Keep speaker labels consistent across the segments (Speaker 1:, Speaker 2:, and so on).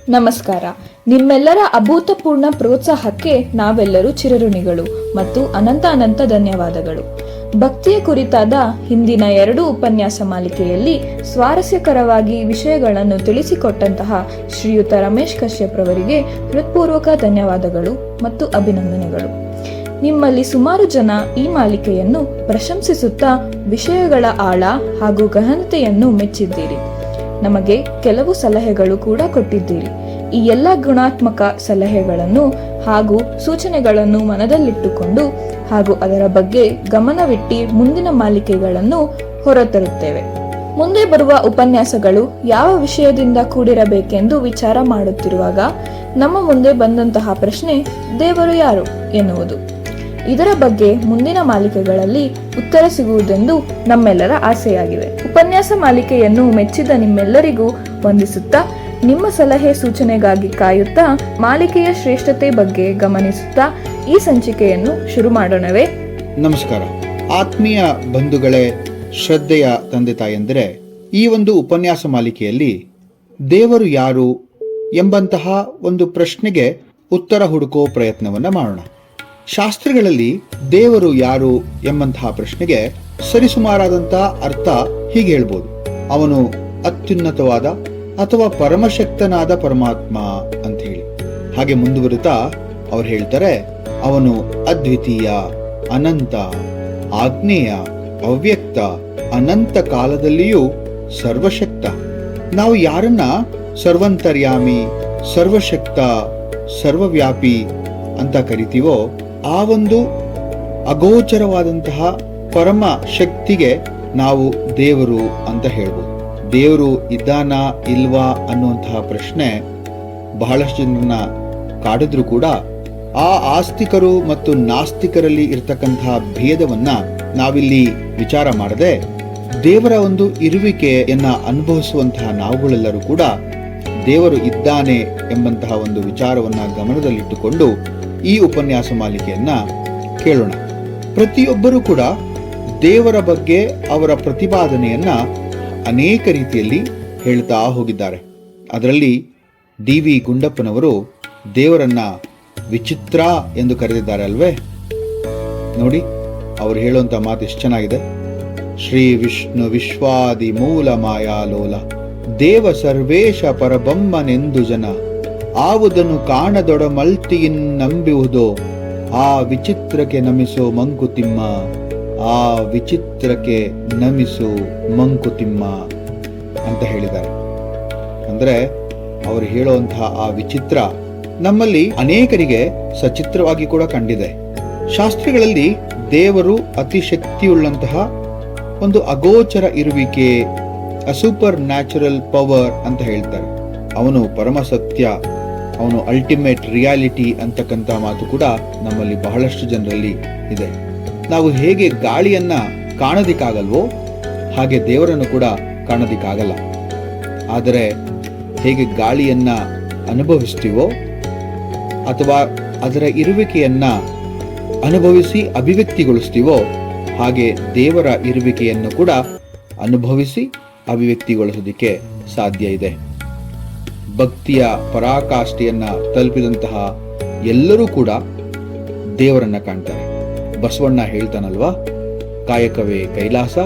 Speaker 1: ನಮಸ್ಕಾರ. ನಿಮ್ಮೆಲ್ಲರ ಅಭೂತಪೂರ್ಣ ಪ್ರೋತ್ಸಾಹಕ್ಕೆ ನಾವೆಲ್ಲರೂ ಚಿರಋಣಿಗಳು ಮತ್ತು ಅನಂತ ಧನ್ಯವಾದಗಳು. ಭಕ್ತಿಯ ಕುರಿತಾದ ಹಿಂದಿನ 2 ಉಪನ್ಯಾಸ ಮಾಲಿಕೆಯಲ್ಲಿ ಸ್ವಾರಸ್ಯಕರವಾಗಿ ವಿಷಯಗಳನ್ನು ತಿಳಿಸಿಕೊಟ್ಟಂತಹ ಶ್ರೀಯುತ ರಮೇಶ್ ಕಶ್ಯಪ್ ರವರಿಗೆ ಹೃತ್ಪೂರ್ವಕ ಧನ್ಯವಾದಗಳು ಮತ್ತು ಅಭಿನಂದನೆಗಳು. ನಿಮ್ಮಲ್ಲಿ ಸುಮಾರು ಜನ ಈ ಮಾಲಿಕೆಯನ್ನು ಪ್ರಶಂಸಿಸುತ್ತಾ ವಿಷಯಗಳ ಆಳ ಹಾಗೂ ಗಹನತೆಯನ್ನು ಮೆಚ್ಚಿದ್ದೀರಿ. ನಮಗೆ ಕೆಲವು ಸಲಹೆಗಳು ಕೂಡ ಕೊಟ್ಟಿದ್ದೀರಿ. ಈ ಎಲ್ಲ ಗುಣಾತ್ಮಕ ಸಲಹೆಗಳನ್ನು ಹಾಗೂ ಸೂಚನೆಗಳನ್ನು ಮನದಲ್ಲಿಟ್ಟುಕೊಂಡು ಹಾಗೂ ಅದರ ಬಗ್ಗೆ ಗಮನವಿಟ್ಟು ಮುಂದಿನ ಮಾಲಿಕೆಗಳನ್ನು ಹೊರತರುತ್ತೇವೆ. ಮುಂದೆ ಬರುವ ಉಪನ್ಯಾಸಗಳು ಯಾವ ವಿಷಯದಿಂದ ಕೂಡಿರಬೇಕೆಂದು ವಿಚಾರ ಮಾಡುತ್ತಿರುವಾಗ ನಮ್ಮ ಮುಂದೆ ಬಂದಂತಹ ಪ್ರಶ್ನೆ ದೇವರು ಯಾರು ಎನ್ನುವುದು. ಇದರ ಬಗ್ಗೆ ಮುಂದಿನ ಮಾಲಿಕೆಗಳಲ್ಲಿ ಉತ್ತರ ಸಿಗುವುದೆಂದು ನಮ್ಮೆಲ್ಲರ ಆಸೆಯಾಗಿದೆ. ಉಪನ್ಯಾಸ ಮಾಲಿಕೆಯನ್ನು ಮೆಚ್ಚಿದ ನಿಮ್ಮೆಲ್ಲರಿಗೂ ವಂದಿಸುತ್ತಾ, ನಿಮ್ಮ ಸಲಹೆ ಸೂಚನೆಗಾಗಿ ಕಾಯುತ್ತಾ, ಮಾಲಿಕೆಯ ಶ್ರೇಷ್ಠತೆ ಬಗ್ಗೆ ಗಮನಿಸುತ್ತಾ ಈ ಸಂಚಿಕೆಯನ್ನು ಶುರು ಮಾಡೋಣವೇ?
Speaker 2: ನಮಸ್ಕಾರ ಆತ್ಮೀಯ ಬಂಧುಗಳೇ, ಶ್ರದ್ಧೆಯ ತಂದೆ ತಾಯಂದಿರೆ, ಈ ಒಂದು ಉಪನ್ಯಾಸ ಮಾಲಿಕೆಯಲ್ಲಿ ದೇವರು ಯಾರು ಎಂಬಂತಹ ಒಂದು ಪ್ರಶ್ನೆಗೆ ಉತ್ತರ ಹುಡುಕೋ ಪ್ರಯತ್ನವನ್ನ ಮಾಡೋಣ. ಶಾಸ್ತ್ರಗಳಲ್ಲಿ ದೇವರು ಯಾರು ಎಂಬಂತಹ ಪ್ರಶ್ನೆಗೆ ಸರಿಸುಮಾರಾದಂತಹ ಅರ್ಥ ಹೀಗೆ ಹೇಳ್ಬೋದು: ಅವನು ಅತ್ಯುನ್ನತವಾದ ಅಥವಾ ಪರಮಶಕ್ತನಾದ ಪರಮಾತ್ಮ ಅಂತ ಹೇಳಿ. ಹಾಗೆ ಮುಂದುವರಿತಾ ಅವ್ರು ಹೇಳ್ತಾರೆ, ಅವನು ಅದ್ವಿತೀಯ, ಅನಂತ, ಆಗ್ನೇಯ, ಅವ್ಯಕ್ತ, ಅನಂತ ಕಾಲದಲ್ಲಿಯೂ ಸರ್ವಶಕ್ತ. ನಾವು ಯಾರನ್ನ ಸರ್ವಂತರ್ಯಾಮಿ, ಸರ್ವಶಕ್ತ, ಸರ್ವವ್ಯಾಪಿ ಅಂತ ಕರಿತೀವೋ ಆ ಒಂದು ಅಗೋಚರವಾದಂತಹ ಪರಮ ಶಕ್ತಿಗೆ ನಾವು ದೇವರು ಅಂತ ಹೇಳ್ಬೋದು. ದೇವರು ಇದ್ದಾನ ಇಲ್ವಾ ಅನ್ನುವಂತಹ ಪ್ರಶ್ನೆ ಬಹಳಷ್ಟು ಜನರನ್ನ ಕಾಡಿದ್ರು ಕೂಡ ಆ ಆಸ್ತಿಕರು ಮತ್ತು ನಾಸ್ತಿಕರಲ್ಲಿ ಇರತಕ್ಕಂತಹ ಭೇದವನ್ನ ನಾವಿಲ್ಲಿ ವಿಚಾರ ಮಾಡದೆ ದೇವರ ಒಂದು ಇರುವಿಕೆಯನ್ನ ಅನುಭವಿಸುವಂತಹ ನಾವುಗಳೆಲ್ಲರೂ ಕೂಡ ದೇವರು ಇದ್ದಾನೆ ಎಂಬಂತಹ ಒಂದು ವಿಚಾರವನ್ನ ಗಮನದಲ್ಲಿಟ್ಟುಕೊಂಡು ಈ ಉಪನ್ಯಾಸ ಮಾಲಿಕೆಯನ್ನ ಕೇಳೋಣ. ಪ್ರತಿಯೊಬ್ಬರೂ ಕೂಡ ದೇವರ ಬಗ್ಗೆ ಅವರ ಪ್ರತಿಪಾದನೆಯನ್ನ ಅನೇಕ ರೀತಿಯಲ್ಲಿ ಹೇಳ್ತಾ ಹೋಗಿದ್ದಾರೆ. ಅದರಲ್ಲಿ ಡಿ.ವಿ. ಗುಂಡಪ್ಪನವರು ದೇವರನ್ನ ವಿಚಿತ್ರ ಎಂದು ಕರೆದಿದ್ದಾರೆ ಅಲ್ವೇ? ನೋಡಿ, ಅವರು ಹೇಳುವಂತ ಮಾತು ಎಷ್ಟು ಚೆನ್ನಾಗಿದೆ. ಶ್ರೀ ವಿಷ್ಣು ವಿಶ್ವಾದಿ ಮೂಲ ಮಾಯಾಲೋಲ ದೇವ ಸರ್ವೇಶ ಪರಬಮ್ಮನೆಂದು ಜನ ಆವುದನ್ನು ಕಾಣದೊಡಮಲ್ತಿಯಿನ್ ನಂಬುವುದೋ ಆ ವಿಚಿತ್ರಕ್ಕೆ ನಮಿಸೋ ಮಂಕುತಿಮ್ಮ, ಆ ವಿಚಿತ್ರಕ್ಕೆ ನಮಿಸು ಮಂಕುತಿಮ್ಮ ಅಂತ ಹೇಳಿದ್ದಾರೆ. ಅಂದ್ರೆ ಅವರು ಹೇಳುವಂತಹ ಆ ವಿಚಿತ್ರ ನಮ್ಮಲ್ಲಿ ಅನೇಕರಿಗೆ ಸಚಿತ್ರವಾಗಿ ಕೂಡ ಕಂಡಿದೆ. ಶಾಸ್ತ್ರಗಳಲ್ಲಿ ದೇವರು ಅತಿ ಶಕ್ತಿಯುಳ್ಳಂತಹ ಒಂದು ಅಗೋಚರ ಇರುವಿಕೆ, ಸೂಪರ್ ನ್ಯಾಚುರಲ್ ಪವರ್ ಅಂತ ಹೇಳ್ತಾರೆ. ಅವನು ಪರಮ ಸತ್ಯ, ಅವನು ಅಲ್ಟಿಮೇಟ್ ರಿಯಾಲಿಟಿ ಅಂತಕ್ಕಂಥ ಮಾತು ಕೂಡ ನಮ್ಮಲ್ಲಿ ಬಹಳಷ್ಟು ಜನರಲ್ಲಿ ಇದೆ. ನಾವು ಹೇಗೆ ಗಾಳಿಯನ್ನ ಕಾಣೋದಿಕ್ಕಾಗಲ್ವೋ ಹಾಗೆ ದೇವರನ್ನು ಕೂಡ ಕಾಣೋದಿಕ್ಕಾಗಲ್ಲ. ಆದರೆ ಹೇಗೆ ಗಾಳಿಯನ್ನ ಅನುಭವಿಸ್ತೀವೋ ಅಥವಾ ಅದರ ಇರುವಿಕೆಯನ್ನ ಅನುಭವಿಸಿ ಅಭಿವ್ಯಕ್ತಿಗೊಳಿಸ್ತೀವೋ ಹಾಗೆ ದೇವರ ಇರುವಿಕೆಯನ್ನು ಕೂಡ ಅನುಭವಿಸಿ ಅಭಿವ್ಯಕ್ತಿಗೊಳಿಸೋದಿಕ್ಕೆ ಸಾಧ್ಯ ಇದೆ. ಭಕ್ತಿಯ ಪರಾಕಾಷ್ಠೆಯನ್ನ ತಲುಪಿದಂತಹ ಎಲ್ಲರೂ ಕೂಡ ದೇವರನ್ನ ಕಾಣ್ತಾರೆ. ಬಸವಣ್ಣ ಹೇಳ್ತಾನಲ್ವಾ, ಕಾಯಕವೇ ಕೈಲಾಸ.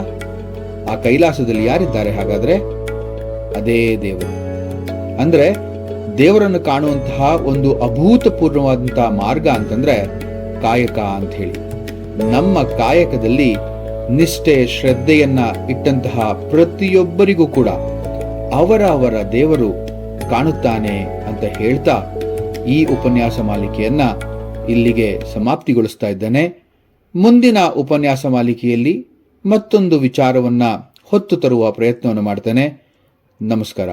Speaker 2: ಆ ಕೈಲಾಸದಲ್ಲಿ ಯಾರಿದ್ದಾರೆ ಹಾಗಾದ್ರೆ? ಅದೇ ದೇವರು. ಅಂದ್ರೆ ದೇವರನ್ನು ಕಾಣುವಂತಹ ಒಂದು ಅಭೂತಪೂರ್ವವಾದಂತಹ ಮಾರ್ಗ ಅಂತಂದ್ರೆ ಕಾಯಕ ಅಂತ ಹೇಳಿ. ನಮ್ಮ ಕಾಯಕದಲ್ಲಿ ನಿಷ್ಠೆ ಶ್ರದ್ಧೆಯನ್ನ ಇಟ್ಟಂತಹ ಪ್ರತಿಯೊಬ್ಬರಿಗೂ ಕೂಡ ಅವರ ದೇವರು ಕಾಣುತ್ತಾನೆ ಅಂತ ಹೇಳ್ತಾ ಈ ಉಪನ್ಯಾಸ ಮಾಲಿಕೆಯನ್ನ ಇಲ್ಲಿಗೆ ಸಮಾಪ್ತಿಗೊಳಿಸ್ತಾ ಇದ್ದೇನೆ. ಮುಂದಿನ ಉಪನ್ಯಾಸ ಮಾಲಿಕೆಯಲ್ಲಿ ಮತ್ತೊಂದು ವಿಚಾರವನ್ನ ಹೊತ್ತು ತರುವ ಪ್ರಯತ್ನವನ್ನು ಮಾಡ್ತೇನೆ. ನಮಸ್ಕಾರ.